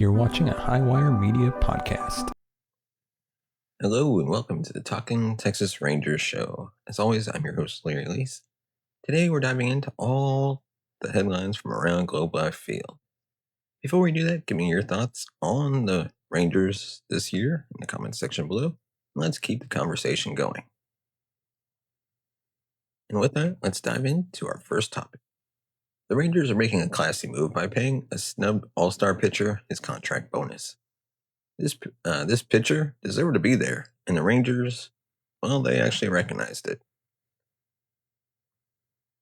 You're watching a Highwire Media podcast. Hello and welcome to the Talking Texas Rangers show. As always, I'm your host, Larry Leese. Today we're diving into all the headlines from around Globe Life Field. Before we do that, give me your thoughts on the Rangers this year in the comments section below. Let's keep the conversation going. And with that, let's dive into our first topic. The Rangers are making a classy move by paying a snubbed all-star pitcher his contract bonus. This pitcher deserved to be there, and the Rangers, well, they actually recognized it.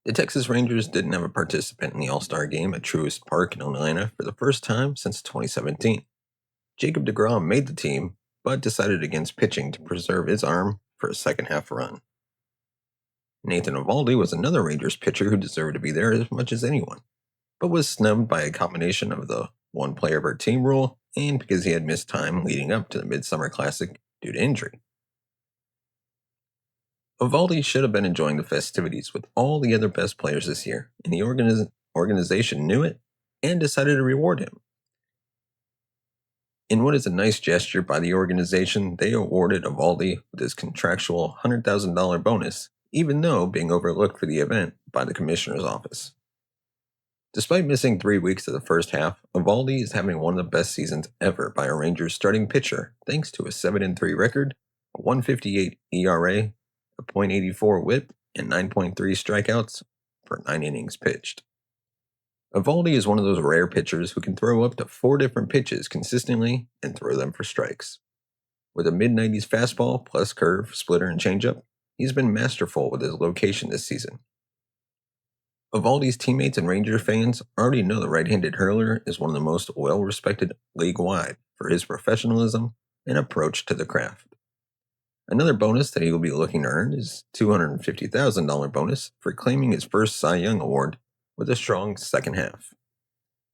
The Texas Rangers didn't have a participant in the All-Star game at Truist Park in Atlanta for the first time since 2017. Jacob deGrom made the team, but decided against pitching to preserve his arm for a second-half run. Nathan Eovaldi was another Rangers pitcher who deserved to be there as much as anyone, but was snubbed by a combination of the one player per team rule and because he had missed time leading up to the Midsummer Classic due to injury. Eovaldi should have been enjoying the festivities with all the other best players this year, and the organization knew it and decided to reward him. In what is a nice gesture by the organization, they awarded Eovaldi with his contractual $100,000 bonus, even though being overlooked for the event by the commissioner's office. Despite missing 3 weeks of the first half, Eovaldi is having one of the best seasons ever by a Rangers starting pitcher, thanks to a 7-3 record, a 1.58 ERA, a .84 whip, and 9.3 strikeouts for 9 innings pitched. Eovaldi is one of those rare pitchers who can throw up to 4 different pitches consistently and throw them for strikes. With a mid-90s fastball plus curve, splitter, and changeup, he's been masterful with his location this season. Eovaldi's teammates and Ranger fans already know the right-handed hurler is one of the most well-respected league-wide for his professionalism and approach to the craft. Another bonus that he will be looking to earn is $250,000 bonus for claiming his first Cy Young award with a strong second half.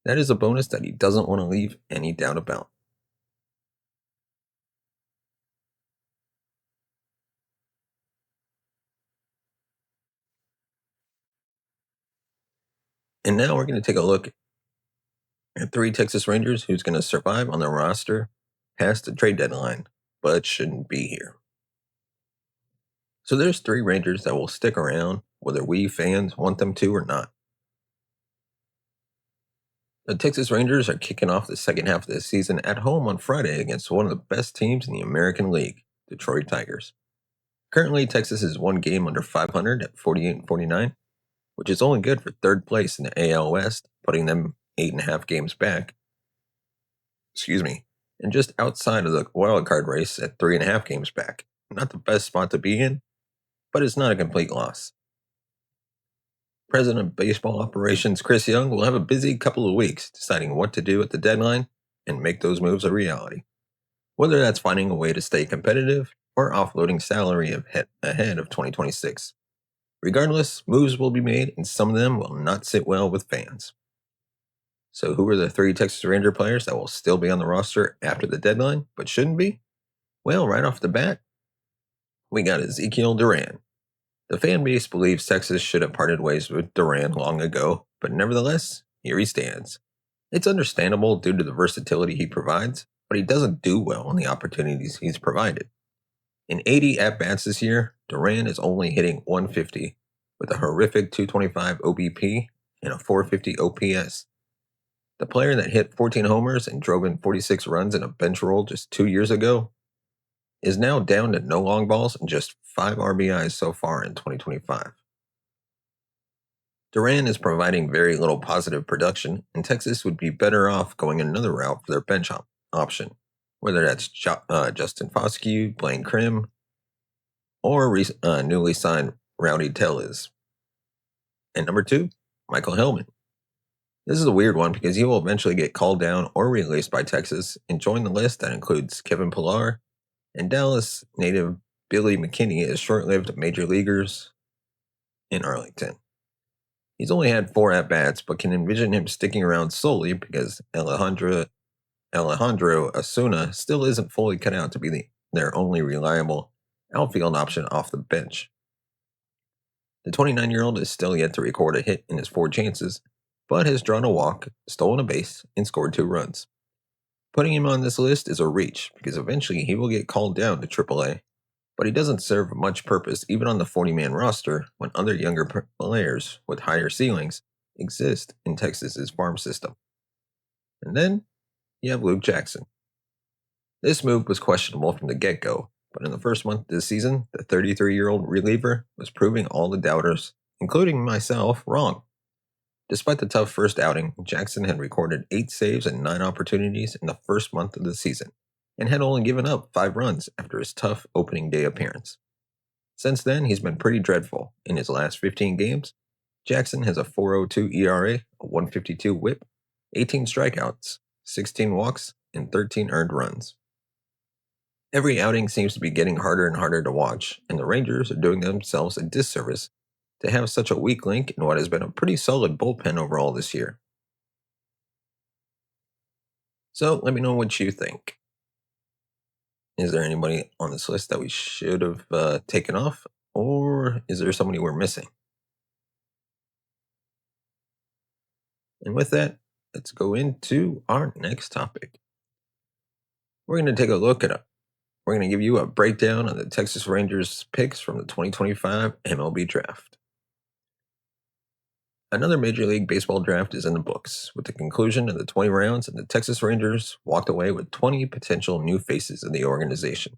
That is a bonus that he doesn't want to leave any doubt about. And now we're going to take a look at 3 Texas Rangers who's going to survive on their roster past the trade deadline, but shouldn't be here. So there's 3 Rangers that will stick around, whether we fans want them to or not. The Texas Rangers are kicking off the second half of the season at home on Friday against one of the best teams in the American League, Detroit Tigers. Currently, Texas is 1 game under 500 at 48-49, which is only good for 3rd place in the AL West, putting them 8.5 games back. And just outside of the wildcard race at 3.5 games back. Not the best spot to be in, but it's not a complete loss. President of Baseball Operations Chris Young will have a busy couple of weeks deciding what to do at the deadline and make those moves a reality. Whether that's finding a way to stay competitive or offloading salary ahead of 2026. Regardless, moves will be made and some of them will not sit well with fans. So who are the 3 Texas Ranger players that will still be on the roster after the deadline but shouldn't be? Well, right off the bat, we got Ezekiel Duran. The fan base believes Texas should have parted ways with Duran long ago, but nevertheless, here he stands. It's understandable due to the versatility he provides, but he doesn't do well on the opportunities he's provided. In 80 at-bats this year, Duran is only hitting 150 with a horrific 225 OBP and a 450 OPS. The player that hit 14 homers and drove in 46 runs in a bench roll just 2 years ago is now down to no long balls and just 5 RBIs so far in 2025. Duran is providing very little positive production, and Texas would be better off going another route for their bench option, whether that's Justin Foscue, Blaine Crim, or newly signed Rowdy Tellez. And number 2, Michael Hellman. This is a weird one because he will eventually get called down or released by Texas and join the list that includes Kevin Pillar and Dallas native Billy McKinney as short-lived major leaguers in Arlington. He's only had 4 at-bats, but can envision him sticking around solely because Alejandro Osuna still isn't fully cut out to be their only reliable outfield option off the bench. The 29-year-old is still yet to record a hit in his 4 chances, but has drawn a walk, stolen a base, and scored 2 runs. Putting him on this list is a reach because eventually he will get called down to AAA, but he doesn't serve much purpose even on the 40-man roster when other younger players with higher ceilings exist in Texas's farm system. And then you have Luke Jackson. This move was questionable from the get-go, but in the first month of the season, the 33-year-old reliever was proving all the doubters, including myself, wrong. Despite the tough first outing, Jackson had recorded 8 saves and 9 opportunities in the first month of the season, and had only given up 5 runs after his tough opening day appearance. Since then, he's been pretty dreadful. In his last 15 games, Jackson has a 4.02 ERA, a 152 whip, 18 strikeouts, 16 walks, and 13 earned runs. Every outing seems to be getting harder and harder to watch, and the Rangers are doing themselves a disservice to have such a weak link in what has been a pretty solid bullpen overall this year. So let me know what you think. Is there anybody on this list that we should have taken off, or is there somebody we're missing? And with that, let's go into our next topic. We're going to take a look at we're going to give you a breakdown of the Texas Rangers picks from the 2025 MLB draft. Another Major League Baseball draft is in the books. With the conclusion of the 20 rounds, and the Texas Rangers walked away with 20 potential new faces in the organization.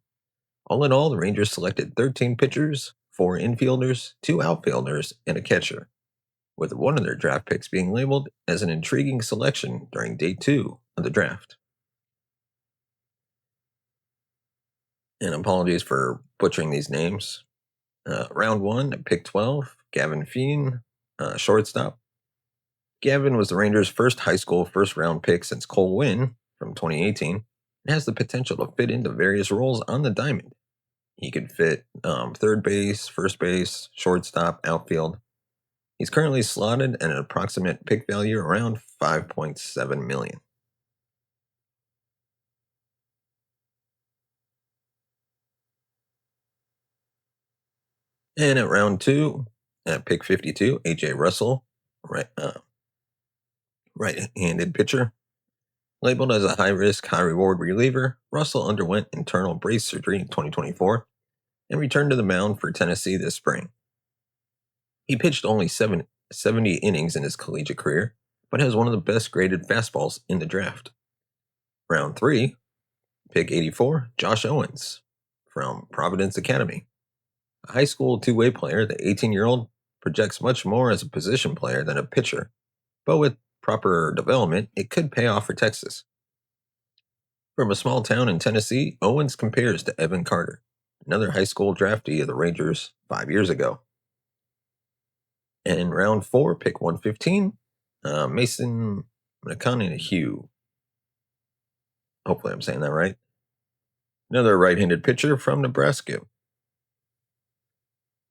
All in all, the Rangers selected 13 pitchers, 4 infielders, 2 outfielders, and a catcher, with one of their draft picks being labeled as an intriguing selection during day 2 of the draft. And apologies for butchering these names. Round 1 at pick 12, Gavin Feen, shortstop. Gavin was the Rangers' first high school first-round pick since Cole Winn from 2018 and has the potential to fit into various roles on the diamond. He could fit third base, first base, shortstop, outfield. He's currently slotted at an approximate pick value around $5.7 million. And at round 2, at pick 52, A.J. Russell, right-handed pitcher. Labeled as a high-risk, high-reward reliever, Russell underwent internal brace surgery in 2024 and returned to the mound for Tennessee this spring. He pitched only 70 innings in his collegiate career, but has one of the best-graded fastballs in the draft. Round 3, pick 84, Josh Owens from Providence Academy. A high school two-way player, the 18-year-old projects much more as a position player than a pitcher, but with proper development, it could pay off for Texas. From a small town in Tennessee, Owens compares to Evan Carter, another high school draftee of the Rangers 5 years ago. And in round 4, pick 115, Mason McConaughey. Hopefully I'm saying that right. Another right-handed pitcher from Nebraska.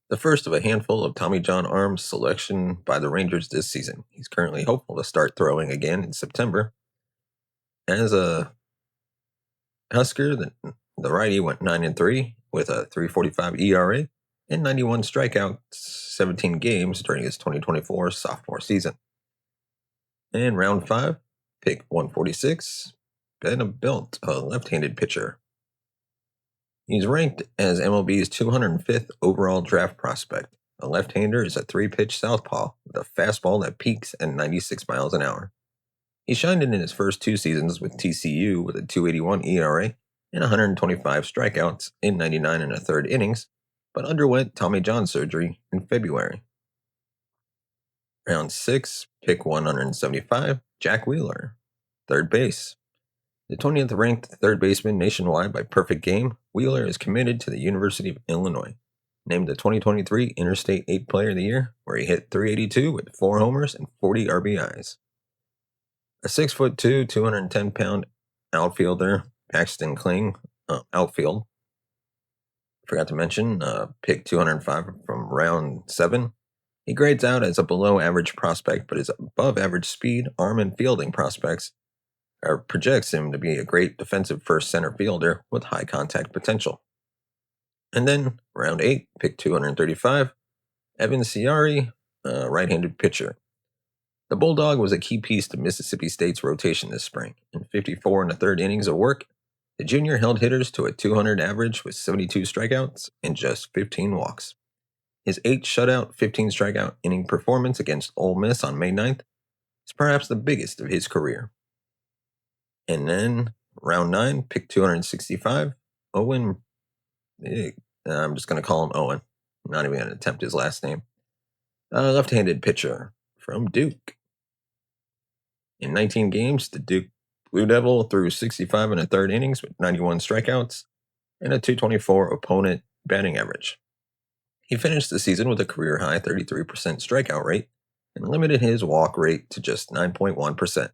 The first of a handful of Tommy John arms selection by the Rangers this season. He's currently hopeful to start throwing again in September. As a Husker, the righty went 9-3 with a 3.45 ERA and 91 strikeouts, 17 games during his 2024 sophomore season. And round 5, pick 146, Ben Belt, a left-handed pitcher. He's ranked as MLB's 205th overall draft prospect. A left-hander is a 3-pitch southpaw with a fastball that peaks at 96 miles an hour. He shined in his first 2 seasons with TCU with a 2.81 ERA and 125 strikeouts in 99 1/3 innings, but underwent Tommy John surgery in February. Round 6, pick 175, Jack Wheeler, third base. The 20th ranked third baseman nationwide by perfect game, Wheeler is committed to the University of Illinois. Named the 2023 Interstate 8 Player of the Year, where he hit .382 with 4 homers and 40 RBIs. A 6'2", 210-pound outfielder, Paxton Kling, outfield. Forgot to mention, pick 205 from round 7. He grades out as a below-average prospect, but his above-average speed, arm, and fielding prospects projects him to be a great defensive first center fielder with high contact potential. And then, round 8, pick 235, Evan Ciari, right-handed pitcher. The Bulldog was a key piece to Mississippi State's rotation this spring. In 54 and a third innings of work, the junior held hitters to a 200 average with 72 strikeouts and just 15 walks. His 8 shutout, 15 strikeout inning performance against Ole Miss on May 9th is perhaps the biggest of his career. And then, round 9, pick 265, Owen, I'm just going to call him Owen. I'm not even going to attempt his last name. Left-handed pitcher from Duke. In 19 games, the Duke Blue Devil threw 65 and a third innings with 91 strikeouts and a 224 opponent batting average. He finished the season with a career-high 33% strikeout rate and limited his walk rate to just 9.1%.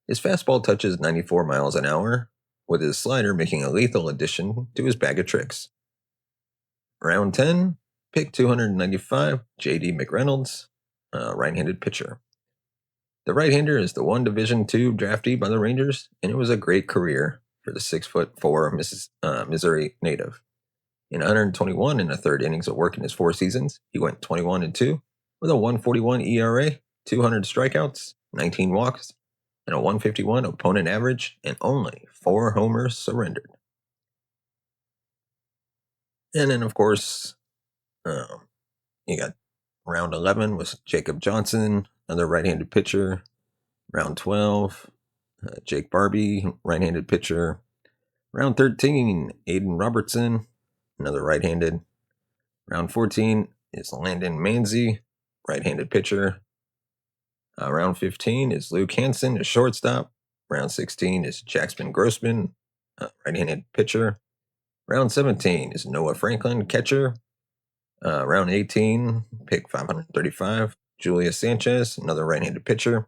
His fastball touches 94 miles an hour, with his slider making a lethal addition to his bag of tricks. Round 10, pick 295, J.D. McReynolds, right-handed pitcher. The right-hander is the one Division II draftee by the Rangers, and it was a great career for the 6'4" Missouri native. In 121 and a third innings of work in his 4 seasons, he went 21-2 with a 1.41 ERA, 200 strikeouts, 19 walks, and a 151 opponent average, and only 4 homers surrendered. And then, of course, you got round 11 was Jacob Johnson, another right-handed pitcher. Round 12, Jake Barbie, right-handed pitcher. Round 13, Aiden Robertson, another right-handed. Round 14 is Landon Manzi, right-handed pitcher. Round 15 is Luke Hansen, a shortstop. Round 16 is Jackson Grossman, right-handed pitcher. Round 17 is Noah Franklin, catcher. Round 18, pick 535, Julius Sanchez, another right-handed pitcher.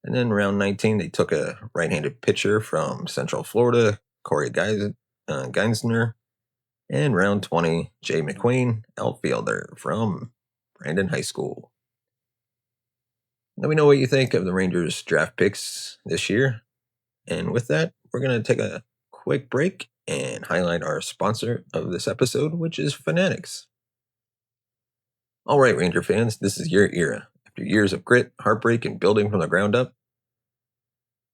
And then round 19, they took a right-handed pitcher from Central Florida, Corey Geinsner. And round 20, Jay McQueen, outfielder from Brandon High School. Let me know what you think of the Rangers draft picks this year. And with that, we're going to take a quick break and highlight our sponsor of this episode, which is Fanatics. All right, Ranger fans, this is your era. After years of grit, heartbreak, and building from the ground up,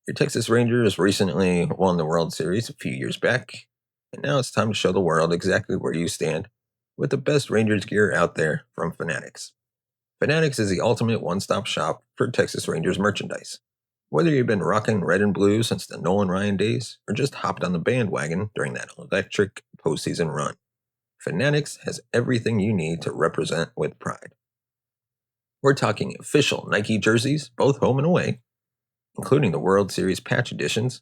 your Texas Rangers recently won the World Series a few years back, and now it's time to show the world exactly where you stand with the best Rangers gear out there from Fanatics. Fanatics is the ultimate one-stop shop for Texas Rangers merchandise. Whether you've been rocking red and blue since the Nolan Ryan days, or just hopped on the bandwagon during that electric postseason run, Fanatics has everything you need to represent with pride. We're talking official Nike jerseys, both home and away, including the World Series patch editions.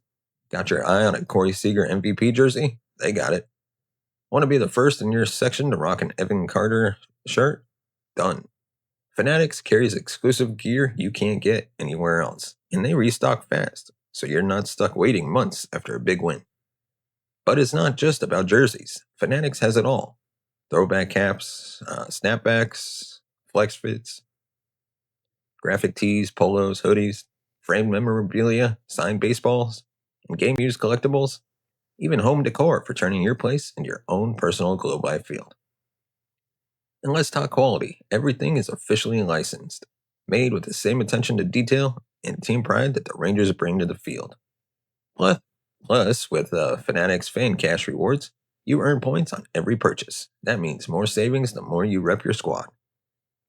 Got your eye on a Corey Seager MVP jersey? They got it. Want to be the first in your section to rock an Evan Carter shirt? Done. Fanatics carries exclusive gear you can't get anywhere else, and they restock fast, so you're not stuck waiting months after a big win. But it's not just about jerseys. Fanatics has it all. Throwback caps, snapbacks, flex fits, graphic tees, polos, hoodies, framed memorabilia, signed baseballs, and game-used collectibles, even home decor for turning your place into your own personal globe life field. And let's talk quality. Everything is officially licensed, made with the same attention to detail and team pride that the Rangers bring to the field. Plus, with Fanatics Fan Cash rewards, you earn points on every purchase. That means more savings the more you rep your squad.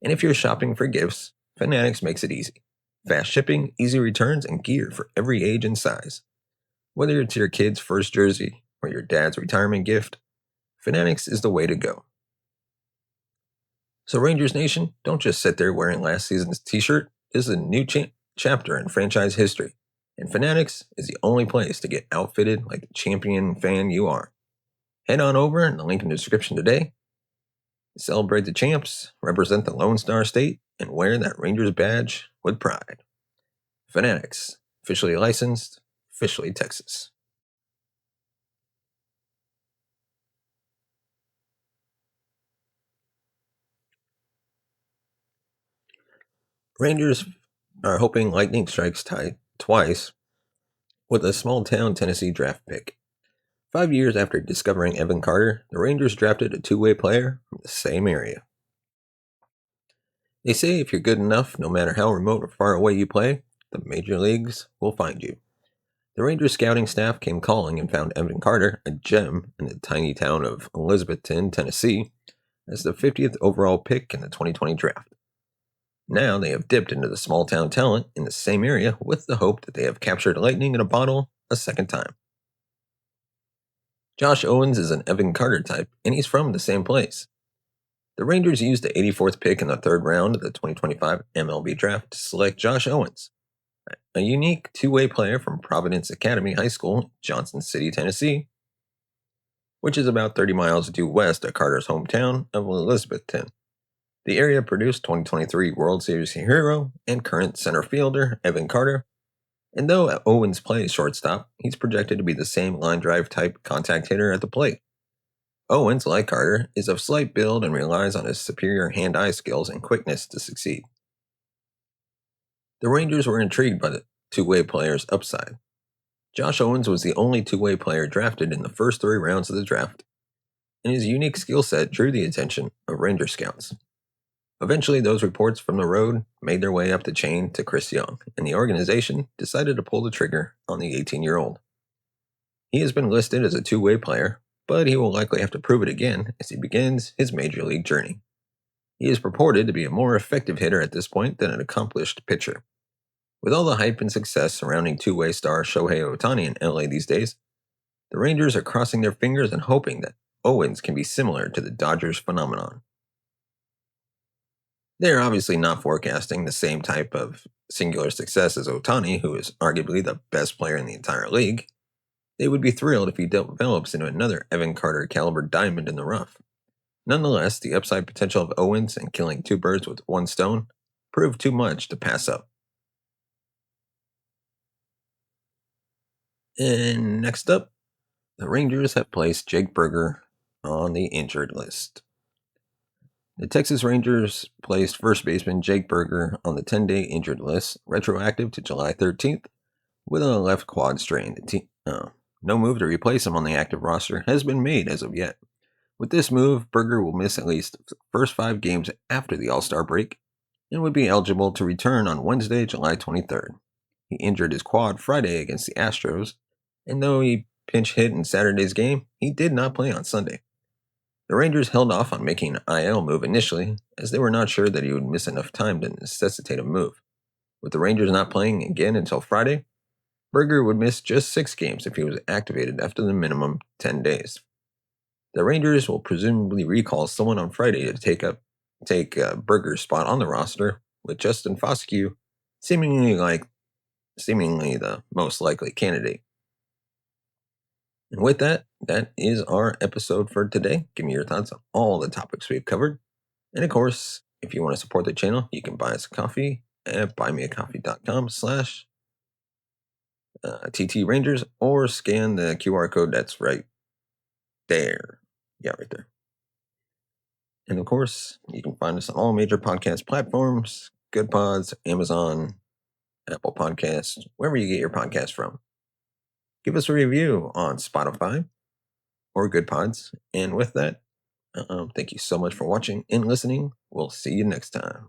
And if you're shopping for gifts, Fanatics makes it easy. Fast shipping, easy returns, and gear for every age and size. Whether it's your kid's first jersey or your dad's retirement gift, Fanatics is the way to go. So Rangers Nation, don't just sit there wearing last season's t-shirt. This is a new chapter in franchise history, and Fanatics is the only place to get outfitted like the champion fan you are. Head on over in the link in the description today. Celebrate the champs, represent the Lone Star State, and wear that Rangers badge with pride. Fanatics, officially licensed, officially Texas. Rangers are hoping lightning strikes twice with a small-town Tennessee draft pick. 5 years after discovering Evan Carter, the Rangers drafted a two-way player from the same area. They say if you're good enough, no matter how remote or far away you play, the major leagues will find you. The Rangers scouting staff came calling and found Evan Carter, a gem in the tiny town of Elizabethton, Tennessee, as the 50th overall pick in the 2020 draft. Now they have dipped into the small town talent in the same area with the hope that they have captured lightning in a bottle a second time. Josh Owens is an Evan Carter type, and he's from the same place. The Rangers used the 84th pick in the third round of the 2025 MLB draft to select Josh Owens, a unique two-way player from Providence Academy High School, Johnson City, Tennessee, which is about 30 miles due west of Carter's hometown of Elizabethton. The area produced 2023 World Series hero and current center fielder Evan Carter, and though Owens plays shortstop, he's projected to be the same line drive type contact hitter at the plate. Owens, like Carter, is of slight build and relies on his superior hand-eye skills and quickness to succeed. The Rangers were intrigued by the two-way player's upside. Josh Owens was the only two-way player drafted in the first 3 rounds of the draft, and his unique skill set drew the attention of Ranger scouts. Eventually, those reports from the road made their way up the chain to Chris Young, and the organization decided to pull the trigger on the 18-year-old. He has been listed as a two-way player, but he will likely have to prove it again as he begins his major league journey. He is purported to be a more effective hitter at this point than an accomplished pitcher. With all the hype and success surrounding two-way star Shohei Ohtani in LA these days, the Rangers are crossing their fingers and hoping that Owens can be similar to the Dodgers phenomenon. They're obviously not forecasting the same type of singular success as Ohtani, who is arguably the best player in the entire league. They would be thrilled if he develops into another Evan Carter caliber diamond in the rough. Nonetheless, the upside potential of Owens and killing 2 birds with 1 stone proved too much to pass up. And next up, the Rangers have placed Jake Burger on the injured list. The Texas Rangers placed first baseman Jake Burger on the 10-day injured list, retroactive to July 13th, with a left quad strain. No move to replace him on the active roster has been made as of yet. With this move, Burger will miss at least the first 5 games after the All-Star break and would be eligible to return on Wednesday, July 23rd. He injured his quad Friday against the Astros, and though he pinch hit in Saturday's game, he did not play on Sunday. The Rangers held off on making an IL move initially, as they were not sure that he would miss enough time to necessitate a move. With the Rangers not playing again until Friday, Burger would miss just 6 games if he was activated after the minimum 10 days. The Rangers will presumably recall someone on Friday to take Burger's spot on the roster, with Justin Foscue seemingly the most likely candidate. And with that, that is our episode for today. Give me your thoughts on all the topics we've covered. And of course, if you want to support the channel, you can buy us a coffee at buymeacoffee.com/TT Rangers or scan the QR code that's right there. Yeah, right there. And of course, you can find us on all major podcast platforms, Good Pods, Amazon, Apple Podcasts, wherever you get your podcasts from. Give us a review on Spotify or Good Pods. And with that, thank you so much for watching and listening. We'll see you next time.